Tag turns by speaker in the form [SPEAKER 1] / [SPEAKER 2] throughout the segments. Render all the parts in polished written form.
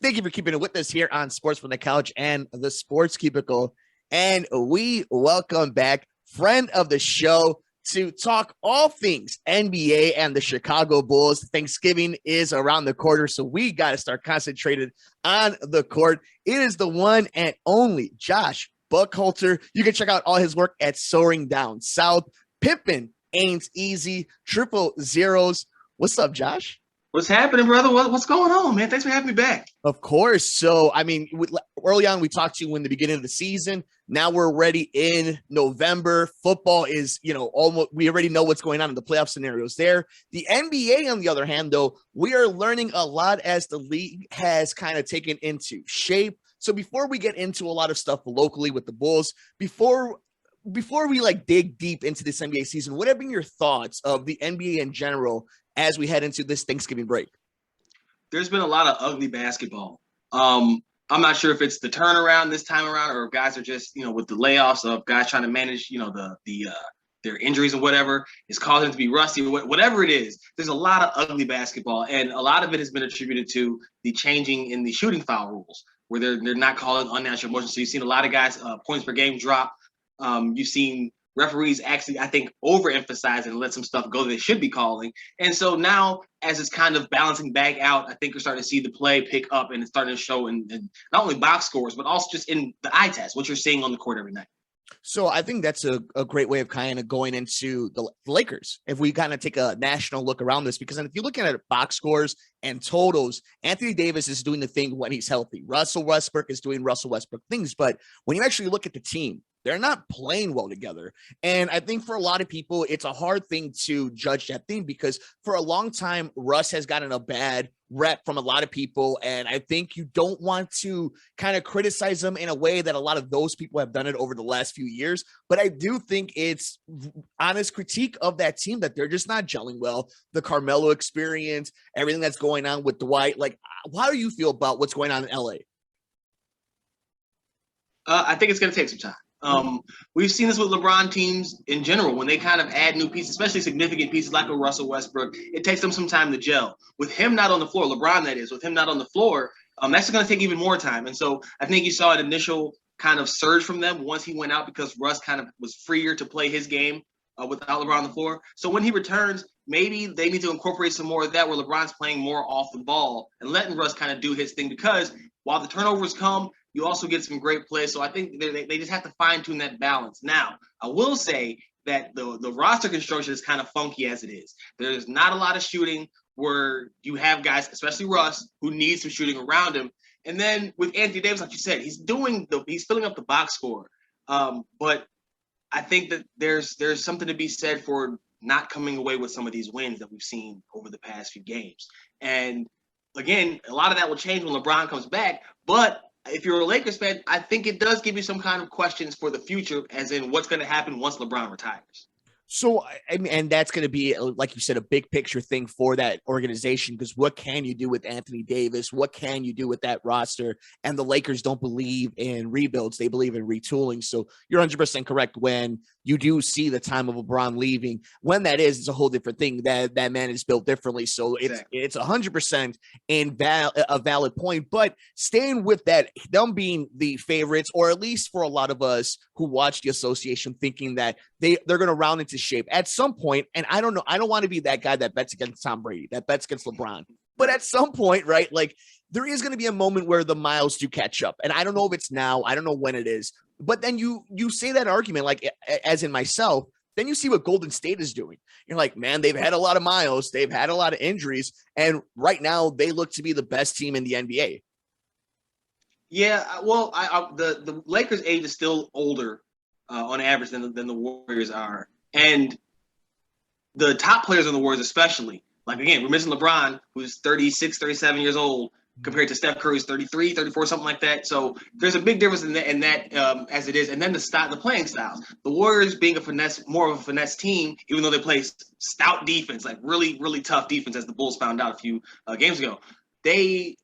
[SPEAKER 1] Thank you for keeping it with us here on Sports from the Couch and the Sports Cubicle. And we welcome back friend of the show to talk all things NBA and the Chicago Bulls. Thanksgiving is around the corner, so we got to start concentrated on the court. It is the one and only Josh Buckhalter. You can check out all his work at Soaring Down South. Pippen Ain't easy, triple zeros. What's up, Josh?
[SPEAKER 2] What's happening, brother? What's going on, man? Thanks for having me back.
[SPEAKER 1] Of course. So, I mean, early on, we talked to you in the beginning of the season. Now we're ready in November. Football is, almost, we already know what's going on in the playoff scenarios there. The NBA, on the other hand, though, we are learning a lot as the league has kind of taken into shape. So before we get into a lot of stuff locally with the Bulls, before we dig deep into this NBA season, what have been your thoughts of the NBA in general as we head into this Thanksgiving break?
[SPEAKER 2] There's been a lot of ugly basketball. I'm not sure if it's the turnaround this time around or if guys are just, with the layoffs of guys trying to manage, their injuries and whatever is causing them to be rusty, whatever it is. There's a lot of ugly basketball, and a lot of it has been attributed to the changing in the shooting foul rules, where they're not calling unnatural motion. So you've seen a lot of guys points per game drop. You've seen referees actually, I think, overemphasize and let some stuff go that they should be calling. And so now, as it's kind of balancing back out, I think we're starting to see the play pick up, and it's starting to show in not only box scores, but also just in the eye test, what you're seeing on the court every night.
[SPEAKER 1] So I think that's a great way of kind of going into the Lakers. If we kind of take a national look around this, because if you're looking at box scores and totals, Anthony Davis is doing the thing when he's healthy. Russell Westbrook is doing Russell Westbrook things. But when you actually look at the team, they're not playing well together. And I think for a lot of people, it's a hard thing to judge that thing because for a long time, Russ has gotten a bad rep from a lot of people. And I think you don't want to kind of criticize him in a way that a lot of those people have done it over the last few years. But I do think it's honest critique of that team that they're just not gelling well. The Carmelo experience, everything that's going on with Dwight. Like, how do you feel about what's going on in LA?
[SPEAKER 2] I think it's going to take some time. We've seen this with LeBron teams in general. When they kind of add new pieces, especially significant pieces like a Russell Westbrook, it takes them some time to gel. With him not on the floor, LeBron that is, with him not on the floor, that's going to take even more time. And so I think you saw an initial kind of surge from them once he went out because Russ kind of was freer to play his game without LeBron on the floor. So when he returns, maybe they need to incorporate some more of that where LeBron's playing more off the ball and letting Russ kind of do his thing because while the turnovers come, you also get some great play. So I think they just have to fine-tune that balance. Now, I will say that the roster construction is kind of funky as it is. There's not a lot of shooting where you have guys, especially Russ, who needs some shooting around him. And then with Anthony Davis, like you said, he's filling up the box score. But I think that there's something to be said for not coming away with some of these wins that we've seen over the past few games. And again, a lot of that will change when LeBron comes back. But if you're a Lakers fan, I think it does give you some kind of questions for the future, as in what's going to happen once LeBron retires.
[SPEAKER 1] So, I mean, and that's going to be, like you said, a big picture thing for that organization, because what can you do with Anthony Davis? What can you do with that roster? And the Lakers don't believe in rebuilds. They believe in retooling. So you're 100% correct. When you do see the time of LeBron leaving, when that is, it's a whole different thing. That man is built differently. So it's 100% a valid point. But staying with that, them being the favorites, or at least for a lot of us who watch the association thinking that they're going to round into shape at some point. And I don't know, I don't want to be that guy that bets against Tom Brady, that bets against LeBron. But at some point, right, like there is going to be a moment where the miles do catch up. And I don't know if it's now, I don't know when it is. But then you say that argument, like as in myself, then you see what Golden State is doing. You're like, man, they've had a lot of miles. They've had a lot of injuries. And right now they look to be the best team in the NBA.
[SPEAKER 2] Yeah, well, the Lakers' age is still older on average than the Warriors are. And the top players on the Warriors especially, like, again, we're missing LeBron, who's 36, 37 years old, compared to Steph Curry, who's 33, 34, something like that. So there's a big difference in that as it is. And then the playing styles. The Warriors being more of a finesse team, even though they play stout defense, like really, really tough defense, as the Bulls found out a few games ago. They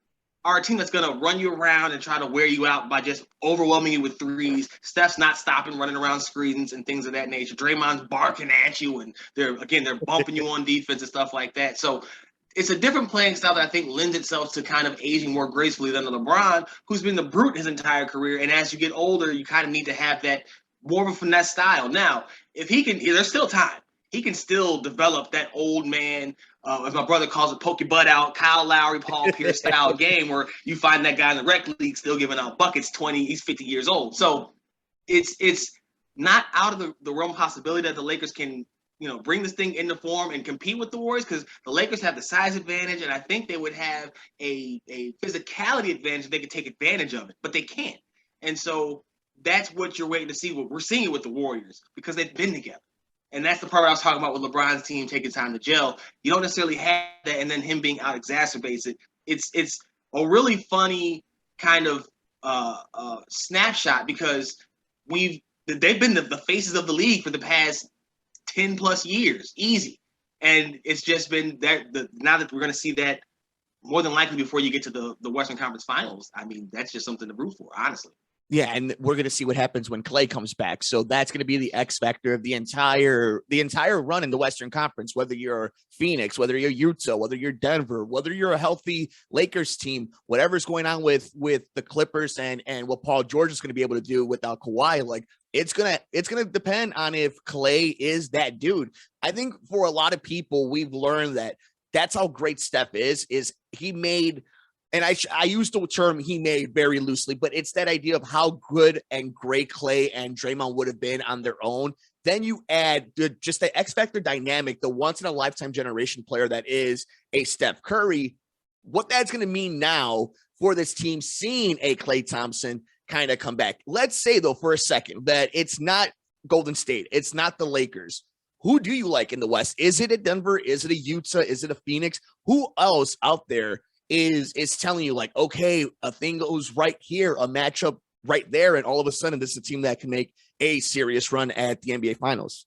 [SPEAKER 2] are a team that's going to run you around and try to wear you out by just overwhelming you with threes. Steph's not stopping, running around screens and things of that nature. Draymond's barking at you, and they're bumping you on defense and stuff like that. So it's a different playing style that I think lends itself to kind of aging more gracefully than LeBron, who's been the brute his entire career. And as you get older, you kind of need to have that more of a finesse style. Now, if he can, there's still time. He can still develop that old man, as my brother calls it, poke your butt out, Kyle Lowry, Paul Pierce style game where you find that guy in the rec league still giving out buckets 20, he's 50 years old. So it's not out of the realm of possibility that the Lakers can, bring this thing into form and compete with the Warriors, because the Lakers have the size advantage, and I think they would have a physicality advantage if they could take advantage of it, but they can't. And so that's what you're waiting to see. What we're seeing it with the Warriors, because they've been together. And that's the part I was talking about with LeBron's team taking time to gel. You don't necessarily have that, and then him being out exacerbates it. It's a really funny kind of snapshot, because they've been the faces of the league for the past 10 plus years, easy. And it's just been now that we're going to see that more than likely before you get to the Western Conference Finals. I mean, that's just something to root for, honestly.
[SPEAKER 1] Yeah, and we're going to see what happens when Klay comes back. So that's going to be the X factor of the entire run in the Western Conference, whether you're Phoenix, whether you're Utah, whether you're Denver, whether you're a healthy Lakers team, whatever's going on with the Clippers and what Paul George is going to be able to do without Kawhi. Like, it's going to depend on if Klay is that dude. I think for a lot of people, we've learned that that's how great Steph is he made. And I use the term he made very loosely, but it's that idea of how good and great Klay and Draymond would have been on their own. Then you add just the X Factor dynamic, the once-in-a-lifetime generation player that is a Steph Curry, what that's going to mean now for this team seeing a Klay Thompson kind of come back. Let's say, though, for a second that it's not Golden State. It's not the Lakers. Who do you like in the West? Is it a Denver? Is it a Utah? Is it a Phoenix? Who else out there is telling you, like, okay, a thing goes right here, a matchup right there, and all of a sudden this is a team that can make a serious run at the NBA Finals?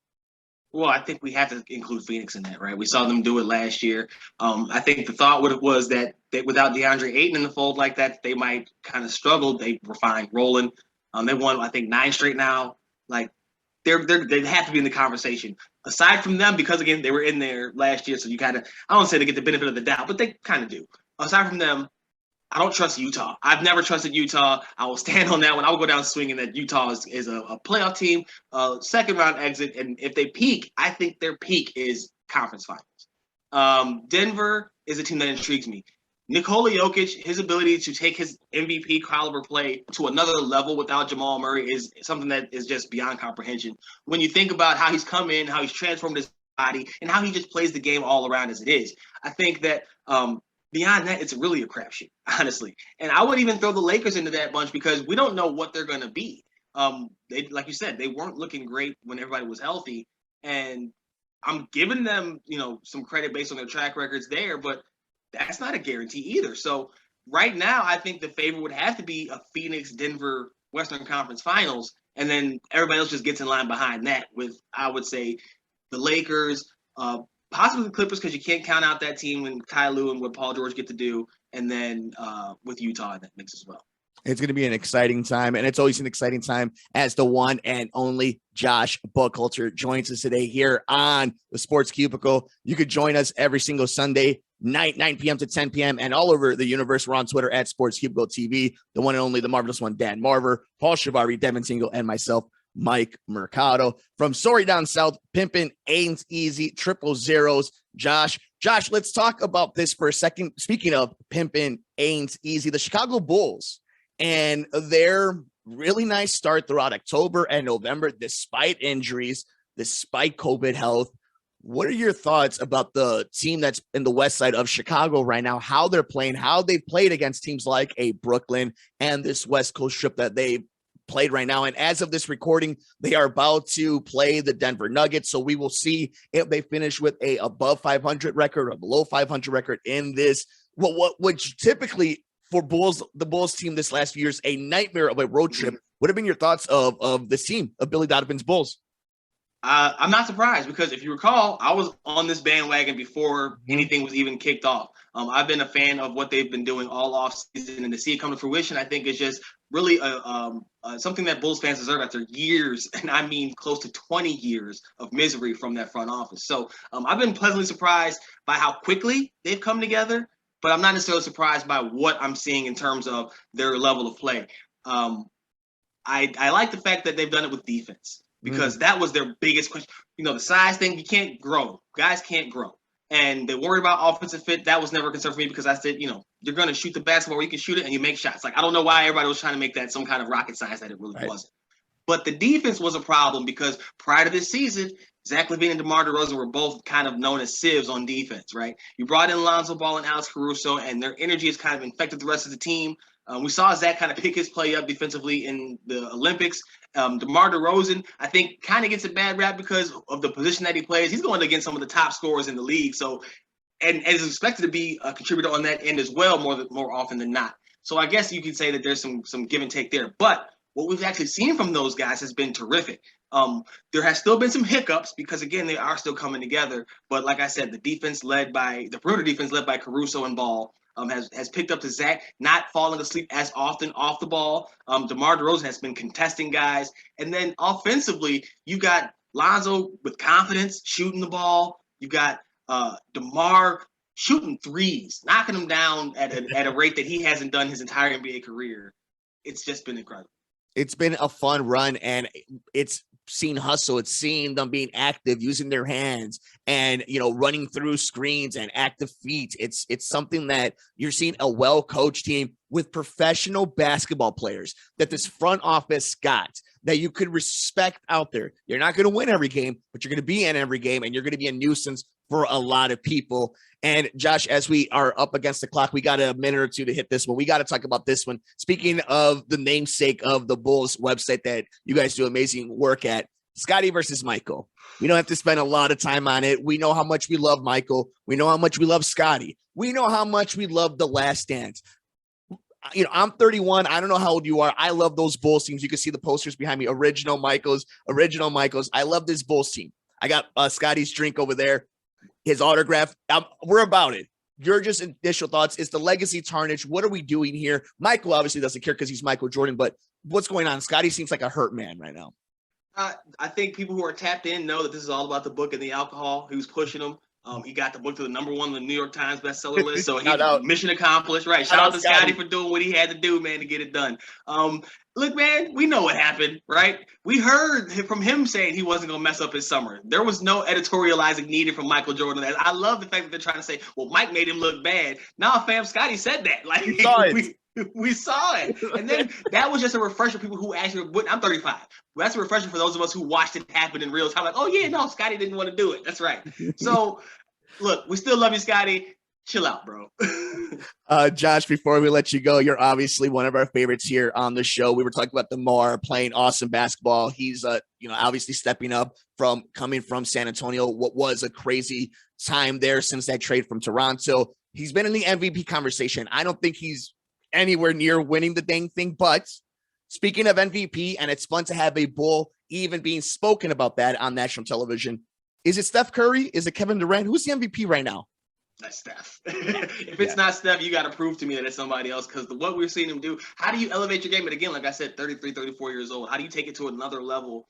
[SPEAKER 2] Well, I think we have to include Phoenix in that, right? We saw them do it last year. I think the thought was that without DeAndre Ayton in the fold like that, they might kind of struggle. They were fine rolling. They won, I think, 9 straight now. Like, they have to be in the conversation. Aside from them, because, again, they were in there last year, so you kind of, I don't say they get the benefit of the doubt, but they kind of do. Aside from them, I don't trust Utah. I've never trusted Utah. I will stand on that one. I will go down swinging that Utah is a playoff team, second round exit. And if they peak, I think their peak is conference finals. Denver is a team that intrigues me. Nikola Jokic, his ability to take his MVP caliber play to another level without Jamal Murray is something that is just beyond comprehension. When you think about how he's come in, how he's transformed his body, and how he just plays the game all around as it is, I think that beyond that, it's really a crapshoot, honestly. And I would even throw the Lakers into that bunch, because we don't know what they're going to be. They, like you said, they weren't looking great when everybody was healthy. And I'm giving them, some credit based on their track records there, but that's not a guarantee either. So right now, I think the favorite would have to be a Phoenix-Denver Western Conference Finals. And then everybody else just gets in line behind that with, I would say, the Lakers, possibly the Clippers, because you can't count out that team when Ty Lue and what Paul George get to do, and then with Utah in that mix as well.
[SPEAKER 1] It's going to be an exciting time, and it's always an exciting time as the one and only Josh Buckhalter joins us today here on the Sports Cubicle. You could join us every single Sunday night, 9 p.m. to 10 p.m. and all over the universe. We're on Twitter at Sports Cubicle TV, the one and only, the marvelous one, Dan Marver, Paul Chivari, Devin Tingle, and myself, Mike Mercado. From Soaring Down South, Pippen Ain't easy, 000. Josh, let's talk about this for a second. Speaking of Pippen Ain't easy, the Chicago Bulls and their really nice start throughout October and November, despite injuries, despite COVID health. What are your thoughts about the team that's in the west side of Chicago right now, how they're playing, how they've played against teams like a Brooklyn and this West Coast trip that they played right now? And as of this recording, they are about to play the Denver Nuggets. So we will see if they finish with a above 500 record or below 500 record in this, which typically for the Bulls team this last few years, a nightmare of a road trip. What have been your thoughts of this team, of Billy Donovan's Bulls?
[SPEAKER 2] I'm not surprised because if you recall, I was on this bandwagon before anything was even kicked off. I've been a fan of what they've been doing all off season, and to see it come to fruition, I think is just really something that Bulls fans deserve after years, and I mean close to 20 years of misery from that front office. So I've been pleasantly surprised by how quickly they've come together, but I'm not necessarily surprised by what I'm seeing in terms of their level of play. I like the fact that they've done it with defense, because that was their biggest question. You know, the size thing, you can't grow. Guys can't grow. And they worried about offensive fit. That was never a concern for me because I said, you know, you're going to shoot the basketball where you can shoot it and you make shots. Like, I don't know why everybody was trying to make that some kind of rocket science that it really wasn't. But the defense was a problem because prior to this season, Zach LaVine and DeMar DeRozan were both kind of known as sieves on defense, right? You brought in Lonzo Ball and Alex Caruso, and their energy has kind of infected the rest of the team. We saw Zach kind of pick his play up defensively in the Olympics. DeMar DeRozan, I think, kind of gets a bad rap because of the position that he plays. He's going against some of the top scorers in the league, so and is expected to be a contributor on that end as well, more often than not. So I guess you could say that there's some give and take there. But what we've actually seen from those guys has been terrific. There has still been some hiccups because, again, they are still coming together. But like I said, the perimeter defense led by Caruso and Ball has picked up to Zach not falling asleep as often off the ball. DeMar DeRozan has been contesting guys. And then offensively, you got Lonzo with confidence shooting the ball. You got DeMar shooting threes, knocking them down at a rate that he hasn't done his entire NBA career. It's just been incredible.
[SPEAKER 1] It's been a fun run, and it's seen hustle. It's seen them being active, using their hands, and, you know, running through screens and active feet. It's something that you're seeing a well-coached team with professional basketball players that this front office got, that you could respect out there. You're not going to win every game, but you're going to be in every game, and you're going to be a nuisance for a lot of people. And Josh, as we are up against the clock, we got a minute or two to hit this one. We got to talk about this one. Speaking of the namesake of the Bulls website that you guys do amazing work at, Scotty versus Michael. We don't have to spend a lot of time on it. We know how much we love Michael. We know how much we love Scotty. We know how much we love The Last Dance. You know, I'm 31. I don't know how old you are. I love those Bulls teams. You can see the posters behind me. Original Michaels. I love this Bulls team. I got Scotty's drink over there. His autograph. We're about it. Your just initial thoughts. Is the legacy tarnished? What are we doing here? Michael obviously doesn't care because he's Michael Jordan, but what's going on? Scotty seems like a hurt man right now.
[SPEAKER 2] I think people who are tapped in know that this is all about the book and the alcohol. He was pushing them. He got the book to the #1 on the New York Times bestseller list. So mission accomplished, right? Shout out to Scotty for doing what he had to do, man, to get it done. Look, man, we know what happened, right? We heard from him saying he wasn't going to mess up his summer. There was no editorializing needed from Michael Jordan. I love the fact that they're trying to say, well, Mike made him look bad. Nah, fam, Scotty said that. Like, we saw it. And then that was just a refresher for people who actually – I'm 35. That's a refresher for those of us who watched it happen in real time. Like, oh, yeah, no, Scotty didn't want to do it. That's right. So, look, we still love you, Scotty. Chill out, bro.
[SPEAKER 1] Josh, before we let you go, you're obviously one of our favorites here on the show. We were talking about DeMar playing awesome basketball. He's, obviously stepping up from coming from San Antonio, what was a crazy time there since that trade from Toronto. He's been in the MVP conversation. I don't think he's anywhere near winning the dang thing, but speaking of MVP, and it's fun to have a Bull even being spoken about that on national television. Is it Steph Curry? Is it Kevin Durant? Who's the MVP right now?
[SPEAKER 2] That's Steph. If it's not Steph, you got to prove to me that it's somebody else, because what we're seeing him do, how do you elevate your game? And again, like I said, 33, 34 years old, how do you take it to another level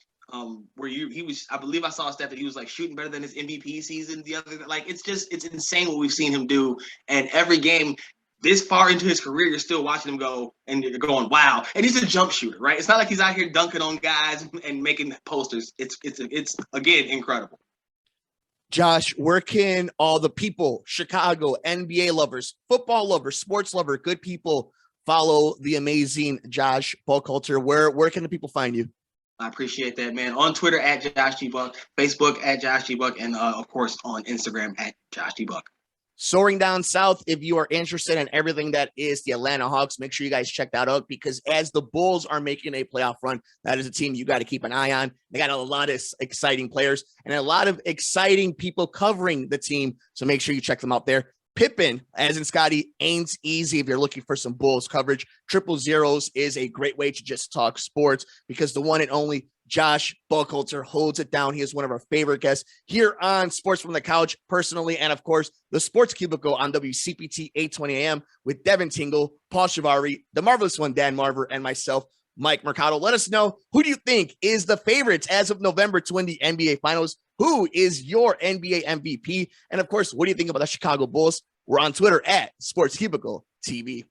[SPEAKER 2] where he was, I believe I saw a stat that he was like shooting better than his MVP season the other, like it's insane what we've seen him do. And every game this far into his career, you're still watching him go and you're going, wow. And he's a jump shooter, right? It's not like he's out here dunking on guys and making posters. It's again, incredible.
[SPEAKER 1] Josh, where can all the people, Chicago, NBA lovers, football lovers, sports lovers, good people follow the amazing Josh Buckhalter? Where can the people find you?
[SPEAKER 2] I appreciate that, man. On Twitter at Josh G. Buck, Facebook at Josh G. Buck, and of course on Instagram at Josh G. Buck.
[SPEAKER 1] Soaring Down South, if you are interested in everything that is the Atlanta Hawks, make sure you guys check that out, because as the Bulls are making a playoff run, that is a team you got to keep an eye on. They got a lot of exciting players and a lot of exciting people covering the team, so make sure you check them out there. Pippen, as in Scotty, ain't easy if you're looking for some Bulls coverage. Triple Zeros is a great way to just talk sports because the one and only Josh Buckhalter holds it down. He is one of our favorite guests here on Sports from the Couch, personally, and of course, the Sports Cubicle on WCPT 820 AM with Devin Tingle, Paul Chivari, the marvelous one, Dan Marver, and myself, Mike Mercado. Let us know, who do you think is the favorites as of November to win the NBA Finals? Who is your NBA MVP? And of course, what do you think about the Chicago Bulls? We're on Twitter at Sports Cubicle TV.